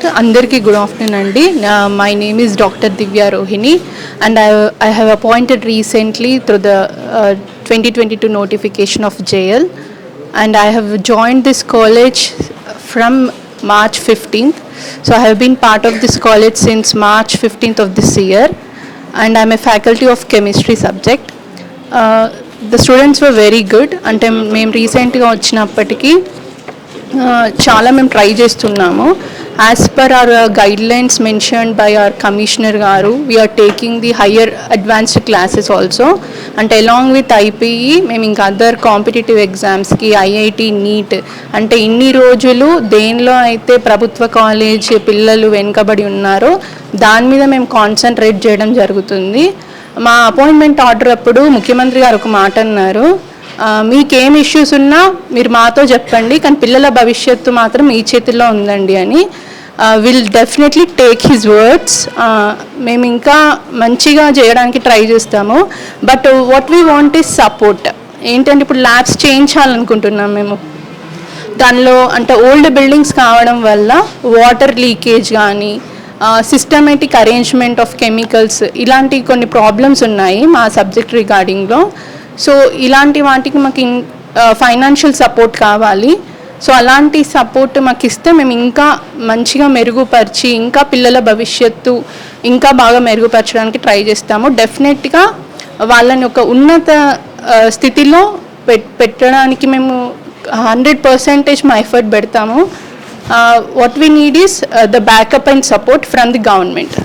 Andarki good afternoon andi. My name is Dr. Divya Rohini and I have appointed recently through the 2022 notification of JL, and I have joined this college from March 15th. So I have been part of this college since March 15th of this year, and I'm a faculty of chemistry subject. The students were very good. అంటే మేము రీసెంట్గా వచ్చినప్పటికీ చాలా మేము try చేస్తున్నాము. As per our guidelines mentioned by our commissioner గారు, we are taking the higher advanced classes also. అంటే along with IPE మేము ఇంకా అదర్ కాంపిటేటివ్ ఎగ్జామ్స్కి, ఐఐటి, నీట్, అంటే ఇన్ని రోజులు దేనిలో అయితే ప్రభుత్వ కాలేజ్ పిల్లలు వెనుకబడి ఉన్నారో దాని మీద మేము కాన్సన్ట్రేట్ చేయడం జరుగుతుంది. మా అపాయింట్మెంట్ ఆర్డర్ అప్పుడు ముఖ్యమంత్రి గారు ఒక మాట అన్నారు, మీకేం ఇష్యూస్ ఉన్నా మీరు మాతో చెప్పండి, కానీ పిల్లల భవిష్యత్తు మాత్రం మీ చేతిలో ఉందండి అని. Will definitely take his words. మేము ఇంకా మంచిగా చేయడానికి ట్రై చేస్తాము. But what we want is support. ఏంటంటే ఇప్పుడు ల్యాబ్స్ చేయించాలనుకుంటున్నాం మేము. దానిలో అంటే ఓల్డ్ బిల్డింగ్స్ కావడం వల్ల వాటర్ లీకేజ్ కానీ, సిస్టమేటిక్ అరేంజ్మెంట్ ఆఫ్ కెమికల్స్, ఇలాంటి కొన్ని ప్రాబ్లమ్స్ ఉన్నాయి మా సబ్జెక్ట్ రిగార్డింగ్లో. సో ఇలాంటి వాటికి మాకు ఫైనాన్షియల్ సపోర్ట్ కావాలి. సో అలాంటి సపోర్ట్ మాకు ఇస్తే మేము ఇంకా మంచిగా మెరుగుపరిచి ఇంకా పిల్లల భవిష్యత్తు ఇంకా బాగా మెరుగుపరచడానికి ట్రై చేస్తాము. డెఫినెట్గా వాళ్ళని ఒక ఉన్నత స్థితిలో పెట్టడానికి మేము 100% మా ఎఫర్ట్ పెడతాము. What we need is the backup and support from the government.